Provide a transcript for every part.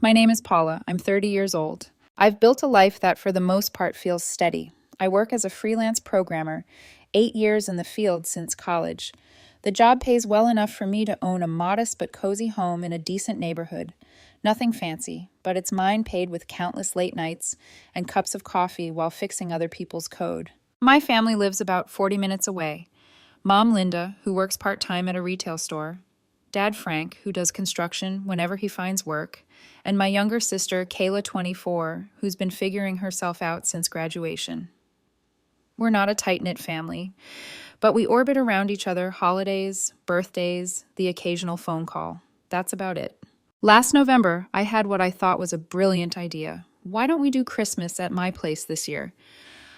My name is Paula. I'm 30 years old. I've built a life that, for the most part, feels steady. I work as a freelance programmer, 8 years in the field since college. The job pays well enough for me to own a modest but cozy home in a decent neighborhood. Nothing fancy, but it's mine paid with countless late nights and cups of coffee while fixing other people's code. My family lives about 40 minutes away. Mom Linda, who works part-time at a retail store, Dad Frank, who does construction whenever he finds work, and my younger sister Kayla, 24, who's been figuring herself out since graduation. We're not a tight-knit family, but we orbit around each other holidays, birthdays, the occasional phone call. That's about it. Last November, I had what I thought was a brilliant idea. Why don't we do Christmas at my place this year?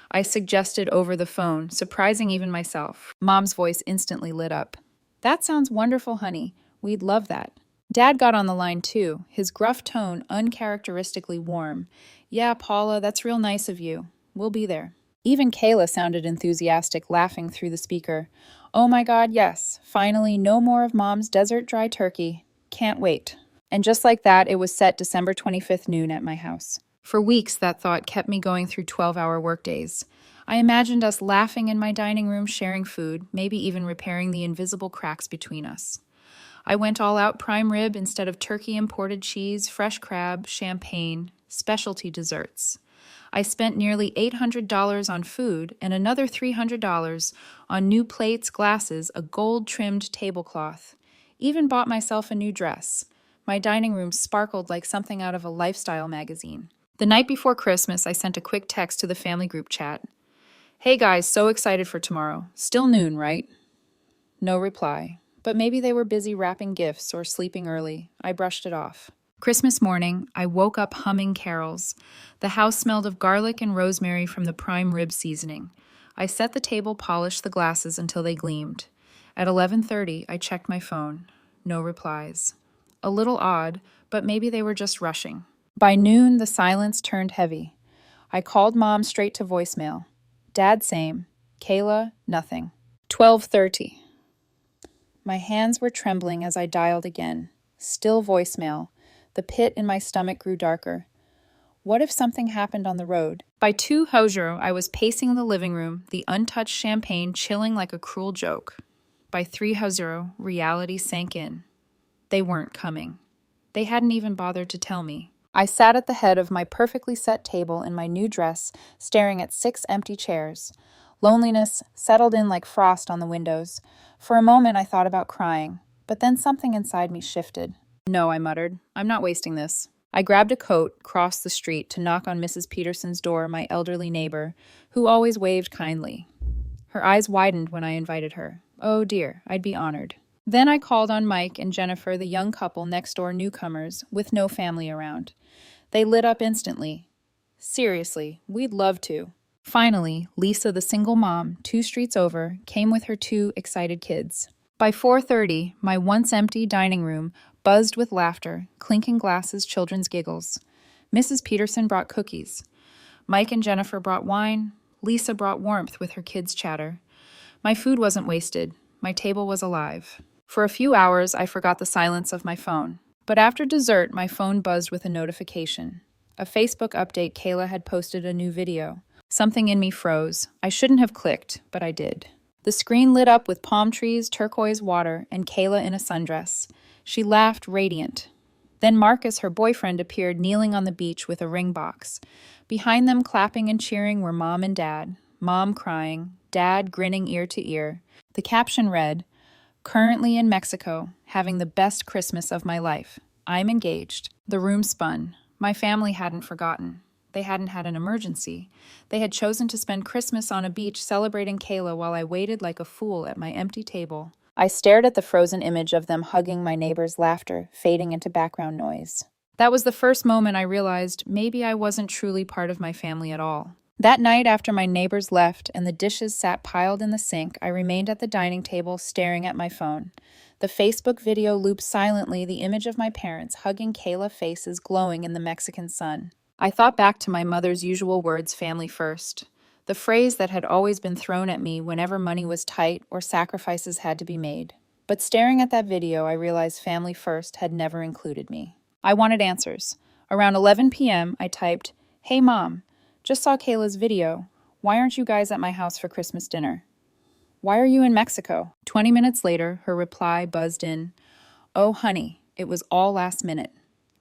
I suggested over the phone, surprising even myself. Mom's voice instantly lit up. That sounds wonderful, honey. We'd love that. Dad got on the line too, his gruff tone uncharacteristically warm. Yeah, Paula, that's real nice of you. We'll be there. Even Kayla sounded enthusiastic, laughing through the speaker. Oh my God, yes. Finally, no more of Mom's desert dry turkey. Can't wait. And just like that, it was set December 25th noon at my house. For weeks, that thought kept me going through 12-hour workdays. I imagined us laughing in my dining room, sharing food, maybe even repairing the invisible cracks between us. I went all out prime rib instead of turkey, imported cheese, fresh crab, champagne, specialty desserts. I spent nearly $800 on food and another $300 on new plates, glasses, a gold-trimmed tablecloth. Even bought myself a new dress. My dining room sparkled like something out of a lifestyle magazine. The night before Christmas, I sent a quick text to the family group chat. Hey guys, so excited for tomorrow. Still noon, right? No reply. But maybe they were busy wrapping gifts or sleeping early. I brushed it off. Christmas morning, I woke up humming carols. The house smelled of garlic and rosemary from the prime rib seasoning. I set the table, polished the glasses until they gleamed. At 11:30, I checked my phone. No replies. A little odd, but maybe they were just rushing. By noon, the silence turned heavy. I called Mom straight to voicemail. Dad, same. Kayla, nothing. 12:30. My hands were trembling as I dialed again. Still voicemail. The pit in my stomach grew darker. What if something happened on the road? By 2:00, I was pacing the living room, the untouched champagne chilling like a cruel joke. By 3:00, reality sank in. They weren't coming. They hadn't even bothered to tell me. I sat at the head of my perfectly set table in my new dress, staring at 6 empty chairs. Loneliness settled in like frost on the windows. For a moment, I thought about crying, but then something inside me shifted. No, I muttered. I'm not wasting this. I grabbed a coat, crossed the street to knock on Mrs. Peterson's door, my elderly neighbor, who always waved kindly. Her eyes widened when I invited her. Oh dear, I'd be honored. Then I called on Mike and Jennifer, the young couple next-door newcomers, with no family around. They lit up instantly. Seriously, we'd love to. Finally, Lisa, the single mom, 2 streets over, came with her 2 excited kids. By 4:30, my once empty dining room buzzed with laughter, clinking glasses, children's giggles. Mrs. Peterson brought cookies. Mike and Jennifer brought wine. Lisa brought warmth with her kids' chatter. My food wasn't wasted. My table was alive. For a few hours, I forgot the silence of my phone. But after dessert, my phone buzzed with a notification. A Facebook update. Kayla had posted a new video. Something in me froze. I shouldn't have clicked, but I did. The screen lit up with palm trees, turquoise water, and Kayla in a sundress. She laughed, radiant. Then Marcus, her boyfriend, appeared kneeling on the beach with a ring box. Behind them, clapping and cheering, were Mom and Dad. Mom crying, Dad grinning ear to ear. The caption read, "Currently in Mexico, having the best Christmas of my life. I'm engaged." The room spun. My family hadn't forgotten. They hadn't had an emergency. They had chosen to spend Christmas on a beach celebrating Kayla while I waited like a fool at my empty table. I stared at the frozen image of them hugging, my neighbor's laughter fading into background noise. That was the first moment I realized maybe I wasn't truly part of my family at all. That night, after my neighbors left and the dishes sat piled in the sink, I remained at the dining table staring at my phone. The Facebook video looped silently, the image of my parents hugging Kayla, faces glowing in the Mexican sun. I thought back to my mother's usual words, family first. The phrase that had always been thrown at me whenever money was tight or sacrifices had to be made. But staring at that video, I realized family first had never included me. I wanted answers. Around 11 p.m., I typed, "Hey Mom, just saw Kayla's video. Why aren't you guys at my house for Christmas dinner? Why are you in Mexico?" 20 minutes later, her reply buzzed in, "Oh, honey, it was all last minute.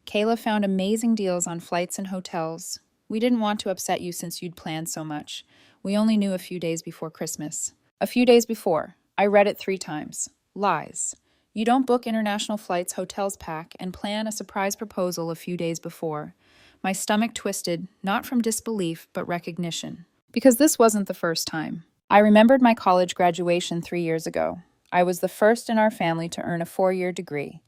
Kayla found amazing deals on flights and hotels. We didn't want to upset you since you'd planned so much. We only knew a few days before Christmas." A few days before. I read it 3 times. Lies. You don't book international flights, hotels pack, and plan a surprise proposal a few days before. My stomach twisted, not from disbelief, but recognition. Because this wasn't the first time. I remembered my college graduation 3 years ago. I was the first in our family to earn a 4-year degree.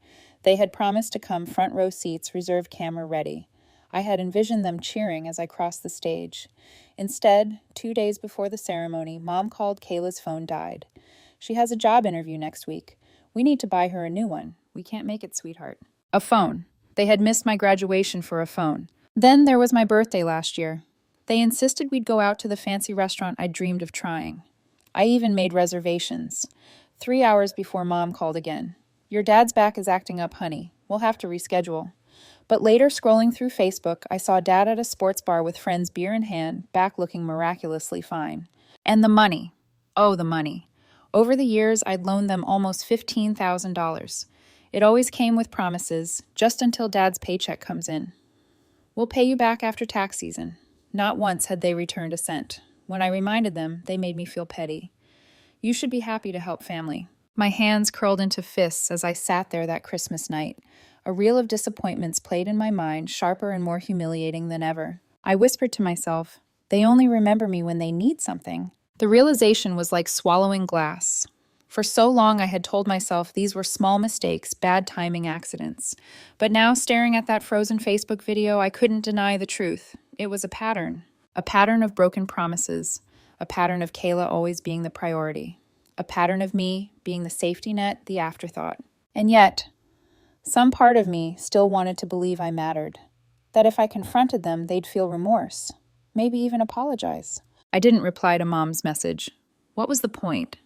They had promised to come front row seats, reserved camera ready. I had envisioned them cheering as I crossed the stage. Instead, 2 days before the ceremony, Mom called. Kayla's phone died. "She has a job interview next week. We need to buy her a new one. We can't make it, sweetheart." A phone. They had missed my graduation for a phone. Then there was my birthday last year. They insisted we'd go out to the fancy restaurant I'd dreamed of trying. I even made reservations. 3 hours before Mom called again. "Your dad's back is acting up, honey. We'll have to reschedule." But later, scrolling through Facebook, I saw Dad at a sports bar with friends, beer in hand, back looking miraculously fine. And the money. Oh, the money. Over the years, I'd loaned them almost $15,000. It always came with promises, just until Dad's paycheck comes in. "We'll pay you back after tax season." Not once had they returned a cent. When I reminded them, they made me feel petty. "You should be happy to help family." My hands curled into fists as I sat there that Christmas night. A reel of disappointments played in my mind, sharper and more humiliating than ever. I whispered to myself, "They only remember me when they need something." The realization was like swallowing glass. For so long I had told myself these were small mistakes, bad timing accidents. But now, staring at that frozen Facebook video, I couldn't deny the truth. It was a pattern of broken promises, a pattern of Kayla always being the priority, a pattern of me being the safety net, the afterthought. And yet, some part of me still wanted to believe I mattered, that if I confronted them, they'd feel remorse, maybe even apologize. I didn't reply to Mom's message. What was the point?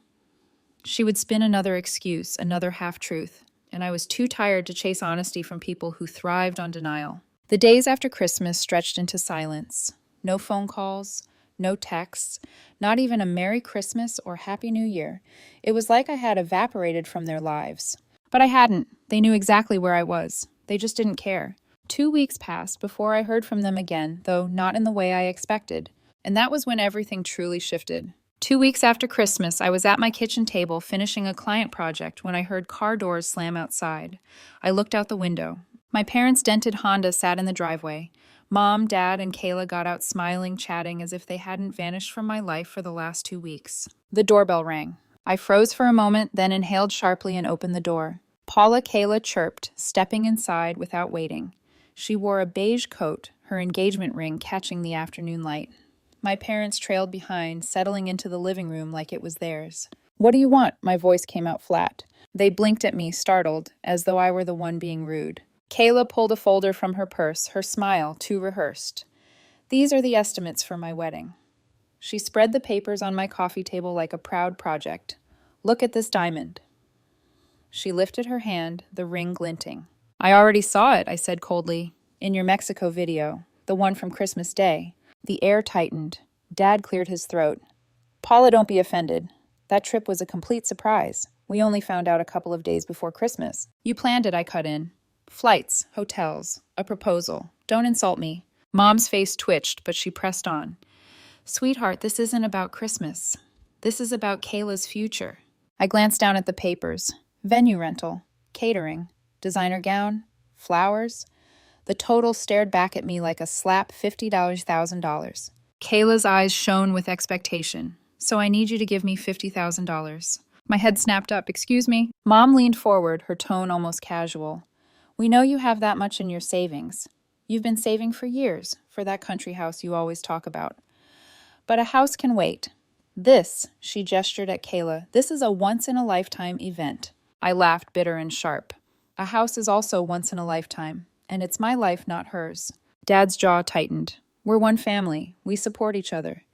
She would spin another excuse, another half-truth, and I was too tired to chase honesty from people who thrived on denial. The days after Christmas stretched into silence. No phone calls, no texts, not even a Merry Christmas or Happy New Year. It was like I had evaporated from their lives. But I hadn't. They knew exactly where I was. They just didn't care. 2 weeks passed before I heard from them again, though not in the way I expected. And that was when everything truly shifted. 2 weeks after Christmas, I was at my kitchen table finishing a client project when I heard car doors slam outside. I looked out the window. My parents' dented Honda sat in the driveway. Mom, Dad, and Kayla got out smiling, chatting as if they hadn't vanished from my life for the last 2 weeks. The doorbell rang. I froze for a moment, then inhaled sharply and opened the door. Paula Kayla chirped, stepping inside without waiting. She wore a beige coat, her engagement ring catching the afternoon light. My parents trailed behind, settling into the living room like it was theirs. "What do you want?" My voice came out flat. They blinked at me, startled, as though I were the one being rude. Kayla pulled a folder from her purse, her smile too rehearsed. "These are the estimates for my wedding." She spread the papers on my coffee table like a proud project. "Look at this diamond." She lifted her hand, the ring glinting. "I already saw it," I said coldly. "In your Mexico video, the one from Christmas Day." The air tightened. Dad cleared his throat. "Paula, don't be offended. That trip was a complete surprise. We only found out a couple of days before Christmas." "You planned it," I cut in. "Flights, hotels, a proposal. Don't insult me." Mom's face twitched, but she pressed on. "Sweetheart, this isn't about Christmas. This is about Kayla's future." I glanced down at the papers. Venue rental, catering, designer gown, flowers. The total stared back at me like a slap $50,000. Kayla's eyes shone with expectation. "So I need you to give me $50,000. My head snapped up. "Excuse me?" Mom leaned forward, her tone almost casual. "We know you have that much in your savings. You've been saving for years, for that country house you always talk about. But a house can wait. This," she gestured at Kayla, "this is a once-in-a-lifetime event." I laughed, bitter and sharp. "A house is also once in a lifetime. And it's my life, not hers." Dad's jaw tightened. "We're one family. We support each other.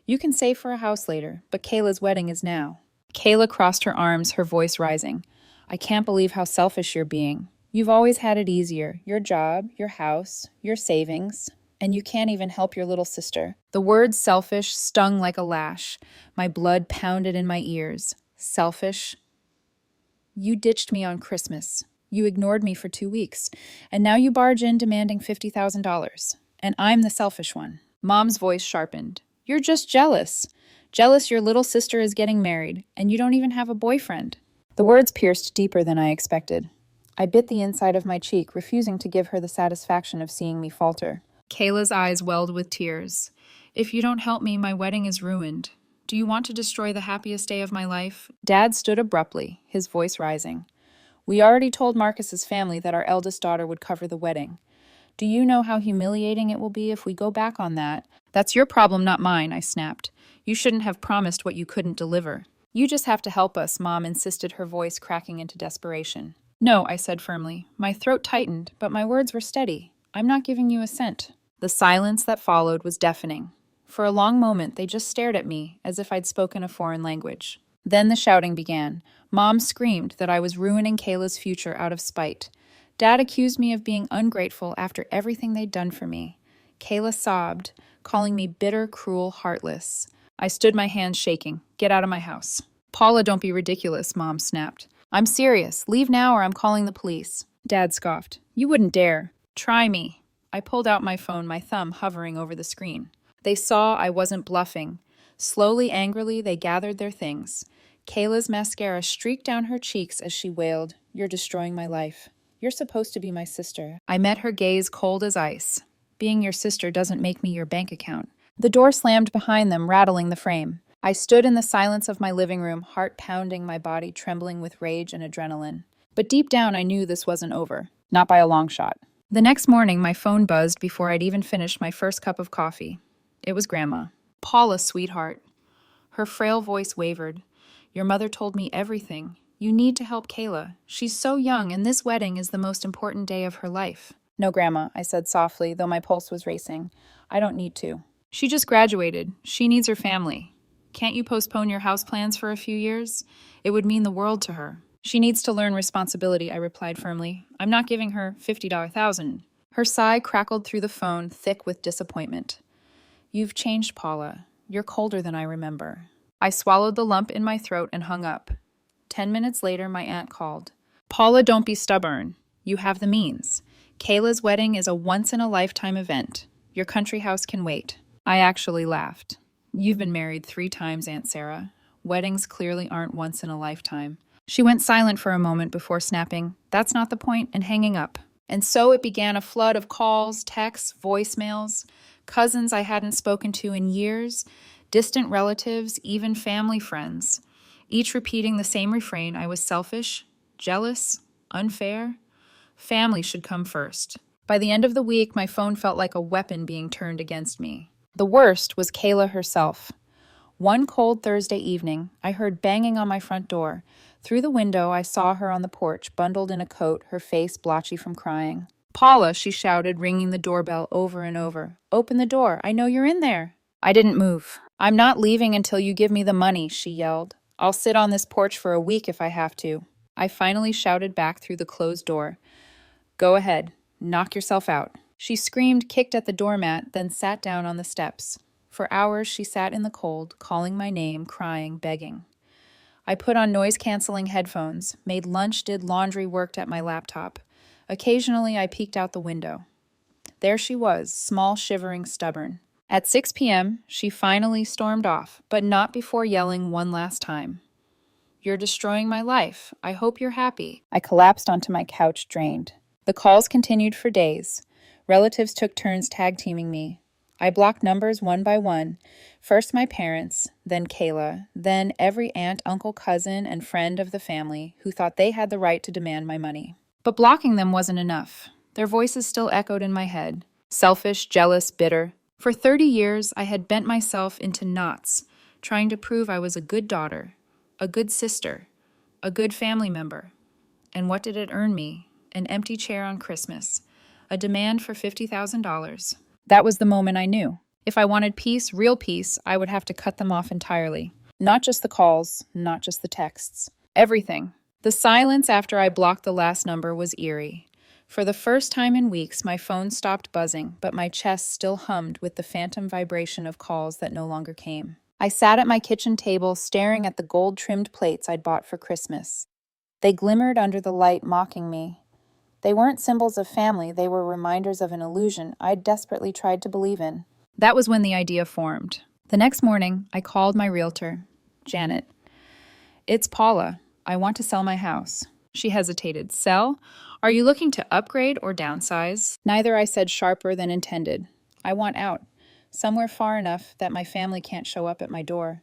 You can save for a house later, but Kayla's wedding is now." Kayla crossed her arms, her voice rising. "I can't believe how selfish you're being. You've always had it easier. Your job, your house, your savings, and you can't even help your little sister. The word selfish stung like a lash. My blood pounded in my ears. Selfish? You ditched me on Christmas. You ignored me for 2 weeks. And now you barge in demanding $50,000. And I'm the selfish one. Mom's voice sharpened. You're just jealous. Jealous your little sister is getting married, and you don't even have a boyfriend. The words pierced deeper than I expected. I bit the inside of my cheek, refusing to give her the satisfaction of seeing me falter. Kayla's eyes welled with tears. If you don't help me, my wedding is ruined. Do you want to destroy the happiest day of my life? Dad stood abruptly, his voice rising. We already told Marcus's family that our eldest daughter would cover the wedding. Do you know how humiliating it will be if we go back on that? That's your problem, not mine, I snapped. You shouldn't have promised what you couldn't deliver. You just have to help us, Mom insisted, her voice cracking into desperation. No, I said firmly. My throat tightened, but my words were steady. I'm not giving you a cent. The silence that followed was deafening. For a long moment, they just stared at me, as if I'd spoken a foreign language. Then the shouting began. Mom screamed that I was ruining Kayla's future out of spite. Dad accused me of being ungrateful after everything they'd done for me. Kayla sobbed, calling me bitter, cruel, heartless. I stood, my hands shaking. Get out of my house. Paula, don't be ridiculous, Mom snapped. I'm serious. Leave now or I'm calling the police. Dad scoffed. You wouldn't dare. Try me. I pulled out my phone, my thumb hovering over the screen. They saw I wasn't bluffing. Slowly, angrily, they gathered their things. Kayla's mascara streaked down her cheeks as she wailed, You're destroying my life. You're supposed to be my sister. I met her gaze cold as ice. Being your sister doesn't make me your bank account. The door slammed behind them, rattling the frame. I stood in the silence of my living room, heart pounding, my body trembling with rage and adrenaline. But deep down, I knew this wasn't over. Not by a long shot. The next morning, my phone buzzed before I'd even finished my first cup of coffee. It was Grandma. Paula, sweetheart. Her frail voice wavered. Your mother told me everything. You need to help Kayla. She's so young, and this wedding is the most important day of her life. No, Grandma, I said softly, though my pulse was racing. I don't need to. She just graduated. She needs her family. Can't you postpone your house plans for a few years? It would mean the world to her. She needs to learn responsibility, I replied firmly. I'm not giving her $50,000. Her sigh crackled through the phone, thick with disappointment. You've changed, Paula. You're colder than I remember. I swallowed the lump in my throat and hung up. 10 minutes later, my aunt called. Paula, don't be stubborn. You have the means. Kayla's wedding is a once-in-a-lifetime event. Your country house can wait. I actually laughed. You've been married 3 times, Aunt Sarah. Weddings clearly aren't once in a lifetime. She went silent for a moment before snapping, That's not the point, and hanging up. And so it began a flood of calls, texts, voicemails, cousins I hadn't spoken to in years, distant relatives, even family friends, each repeating the same refrain. I was selfish, jealous, unfair. Family should come first. By the end of the week, my phone felt like a weapon being turned against me. The worst was Kayla herself. One cold Thursday evening, I heard banging on my front door. Through the window, I saw her on the porch, bundled in a coat, her face blotchy from crying. Paula, she shouted, ringing the doorbell over and over. Open the door. I know you're in there. I didn't move. I'm not leaving until you give me the money, she yelled. I'll sit on this porch for a week if I have to. I finally shouted back through the closed door. Go ahead. Knock yourself out. She screamed, kicked at the doormat, then sat down on the steps. For hours she sat in the cold, calling my name, crying, begging. I put on noise-canceling headphones, made lunch, did laundry, worked at my laptop. Occasionally I peeked out the window. There she was, small, shivering, stubborn. At 6 p.m., she finally stormed off, but not before yelling one last time. You're destroying my life. I hope you're happy. I collapsed onto my couch, drained. The calls continued for days. Relatives took turns tag-teaming me. I blocked numbers one by one. First my parents, then Kayla, then every aunt, uncle, cousin, and friend of the family who thought they had the right to demand my money. But blocking them wasn't enough. Their voices still echoed in my head. Selfish, jealous, bitter. For 30 years, I had bent myself into knots, trying to prove I was a good daughter, a good sister, a good family member. And what did it earn me? An empty chair on Christmas. A demand for $50,000. That was the moment I knew. If I wanted peace, real peace, I would have to cut them off entirely. Not just the calls, not just the texts. Everything. The silence after I blocked the last number was eerie. For the first time in weeks, my phone stopped buzzing, but my chest still hummed with the phantom vibration of calls that no longer came. I sat at my kitchen table, staring at the gold-trimmed plates I'd bought for Christmas. They glimmered under the light, mocking me. They weren't symbols of family, they were reminders of an illusion I'd desperately tried to believe in. That was when the idea formed. The next morning, I called my realtor, Janet. "It's Paula. I want to sell my house." She hesitated. "Sell? Are you looking to upgrade or downsize?" "Neither," I said, sharper than intended. "I want out. Somewhere far enough that my family can't show up at my door.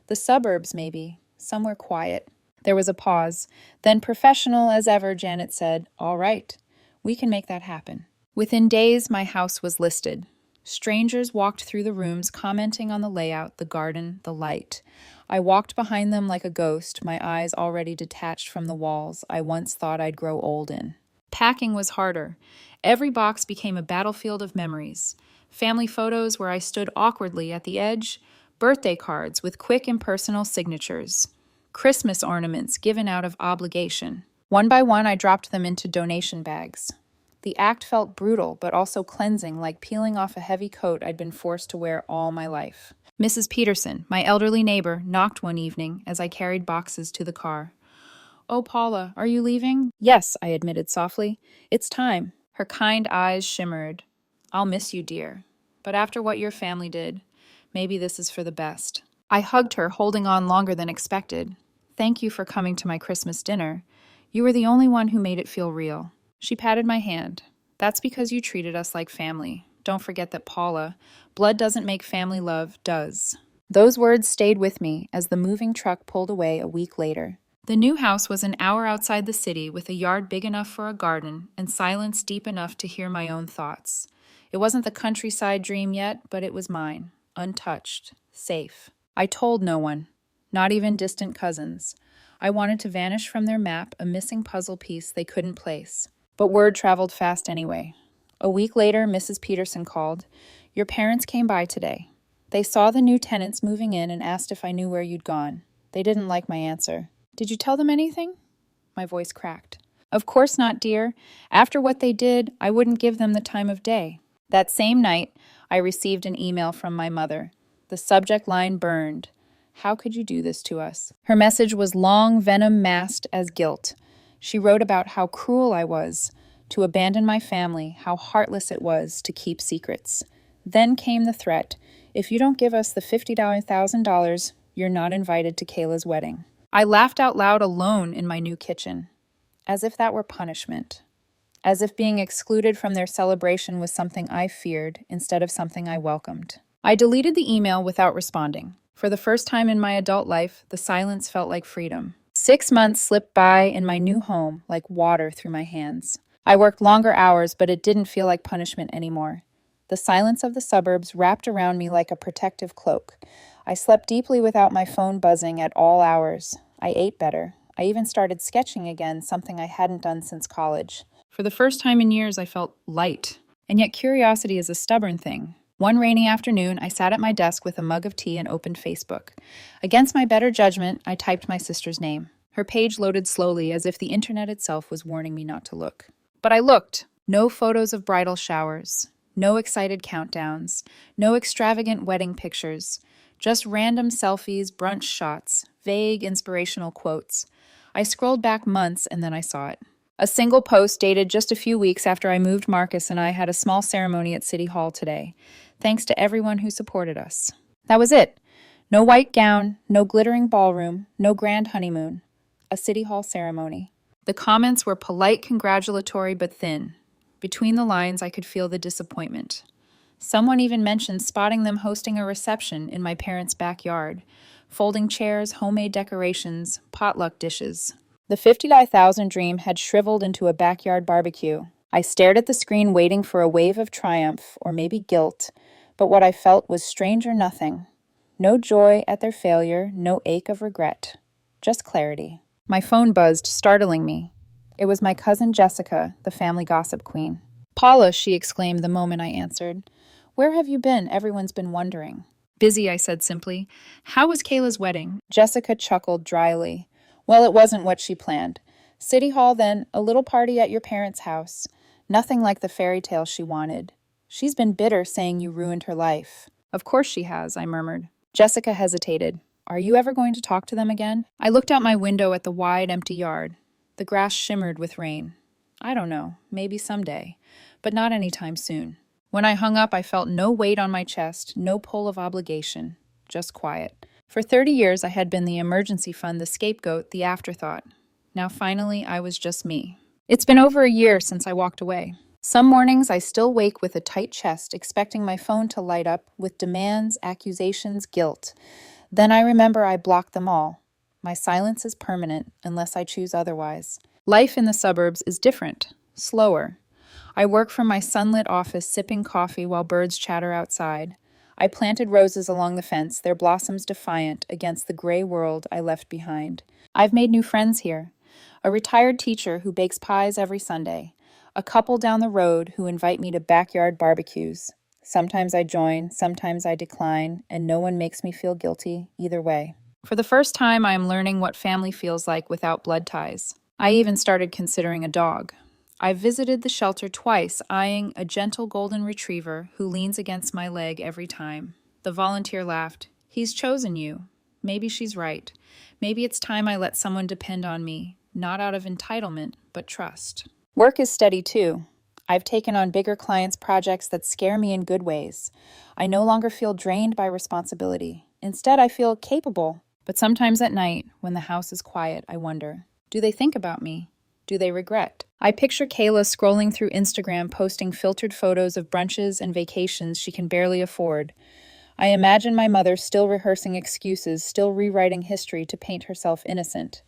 The suburbs, maybe. Somewhere quiet." There was a pause. Then, professional as ever, Janet said, "All right. We can make that happen." Within days, my house was listed. Strangers walked through the rooms, commenting on the layout, the garden, the light. I walked behind them like a ghost, my eyes already detached from the walls I once thought I'd grow old in. Packing was harder. Every box became a battlefield of memories. Family photos where I stood awkwardly at the edge, birthday cards with quick impersonal signatures, Christmas ornaments given out of obligation. One by one, I dropped them into donation bags. The act felt brutal, but also cleansing, like peeling off a heavy coat I'd been forced to wear all my life. Mrs. Peterson, my elderly neighbor, knocked one evening as I carried boxes to the car. "Oh, Paula, are you leaving?" "Yes," I admitted softly. "It's time." Her kind eyes shimmered. "I'll miss you, dear. But after what your family did, maybe this is for the best." I hugged her, holding on longer than expected. "Thank you for coming to my Christmas dinner. You were the only one who made it feel real." She patted my hand. "That's because you treated us like family. Don't forget that, Paula. Blood doesn't make family, love does." Those words stayed with me as the moving truck pulled away a week later. The new house was an hour outside the city, with a yard big enough for a garden and silence deep enough to hear my own thoughts. It wasn't the countryside dream yet, but it was mine, untouched, safe. I told no one, not even distant cousins. I wanted to vanish from their map, a missing puzzle piece they couldn't place. But word traveled fast anyway. A week later, Mrs. Peterson called. "Your parents came by today. They saw the new tenants moving in and asked if I knew where you'd gone. They didn't like my answer." "Did you tell them anything?" My voice cracked. "Of course not, dear. After what they did, I wouldn't give them the time of day." That same night, I received an email from my mother. The subject line burned. "How could you do this to us?" Her message was long, venom masked as guilt. She wrote about how cruel I was to abandon my family, how heartless it was to keep secrets. Then came the threat: "If you don't give us the $50,000, you're not invited to Kayla's wedding." I laughed out loud alone in my new kitchen, as if that were punishment, as if being excluded from their celebration was something I feared instead of something I welcomed. I deleted the email without responding. For the first time in my adult life, the silence felt like freedom. 6 months slipped by in my new home like water through my hands. I worked longer hours, but it didn't feel like punishment anymore. The silence of the suburbs wrapped around me like a protective cloak. I slept deeply without my phone buzzing at all hours. I ate better. I even started sketching again, something I hadn't done since college. For the first time in years, I felt light. And yet curiosity is a stubborn thing. One rainy afternoon, I sat at my desk with a mug of tea and opened Facebook. Against my better judgment, I typed my sister's name. Her page loaded slowly, as if the internet itself was warning me not to look. But I looked. No photos of bridal showers. No excited countdowns. No extravagant wedding pictures. Just random selfies, brunch shots, vague inspirational quotes. I scrolled back months and then I saw it. A single post dated just a few weeks after I moved. Marcus and I had a small ceremony at City Hall today. Thanks to everyone who supported us. That was it. No white gown, no glittering ballroom, no grand honeymoon. A City Hall ceremony. The comments were polite, congratulatory, but thin. Between the lines, I could feel the disappointment. Someone even mentioned spotting them hosting a reception in my parents' backyard. Folding chairs, homemade decorations, potluck dishes. The $50,000 dream had shriveled into a backyard barbecue. I stared at the screen waiting for a wave of triumph, or maybe guilt, but what I felt was strange or nothing. No joy at their failure, no ache of regret. Just clarity. My phone buzzed, startling me. It was my cousin Jessica, the family gossip queen. "Paula," she exclaimed the moment I answered. "Where have you been? Everyone's been wondering." "Busy," I said simply. "How was Kayla's wedding?" Jessica chuckled dryly. Well, it wasn't what she planned. City Hall, then a little party at your parents' house. Nothing like the fairy tale she wanted. She's been bitter saying you ruined her life. Of course she has, I murmured. Jessica hesitated. Are you ever going to talk to them again? I looked out my window at the wide, empty yard. The grass shimmered with rain. I don't know, maybe someday, but not anytime soon. When I hung up, I felt no weight on my chest, no pull of obligation, just quiet. For 30 years, I had been the emergency fund, the scapegoat, the afterthought. Now, finally, I was just me. It's been over a year since I walked away. Some mornings, I still wake with a tight chest, expecting my phone to light up with demands, accusations, guilt. Then I remember I blocked them all. My silence is permanent unless I choose otherwise. Life in the suburbs is different, slower. I work from my sunlit office, sipping coffee while birds chatter outside. I planted roses along the fence, their blossoms defiant against the gray world I left behind. I've made new friends here. A retired teacher who bakes pies every Sunday. A couple down the road who invite me to backyard barbecues. Sometimes I join, sometimes I decline, and no one makes me feel guilty either way. For the first time, I am learning what family feels like without blood ties. I even started considering a dog. I've visited the shelter twice, eyeing a gentle golden retriever who leans against my leg every time. The volunteer laughed. He's chosen you. Maybe she's right. Maybe it's time I let someone depend on me, not out of entitlement, but trust. Work is steady too. I've taken on bigger clients' projects that scare me in good ways. I no longer feel drained by responsibility. Instead, I feel capable. But sometimes at night, when the house is quiet, I wonder, do they think about me? Do they regret? I picture Kayla scrolling through Instagram, posting filtered photos of brunches and vacations she can barely afford. I imagine my mother still rehearsing excuses, still rewriting history to paint herself innocent.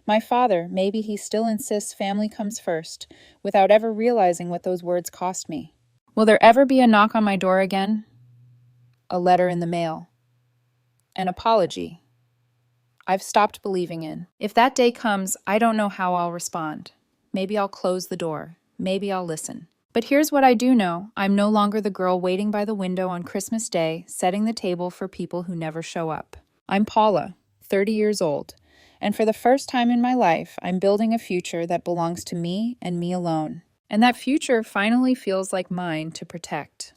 My father, maybe he still insists family comes first, without ever realizing what those words cost me. Will there ever be a knock on my door again? A letter in the mail. An apology. I've stopped believing in. If that day comes, I don't know how I'll respond. Maybe I'll close the door. Maybe I'll listen. But here's what I do know. I'm no longer the girl waiting by the window on Christmas Day, setting the table for people who never show up. I'm Paula, 30 years old, and for the first time in my life, I'm building a future that belongs to me and me alone. And that future finally feels like mine to protect.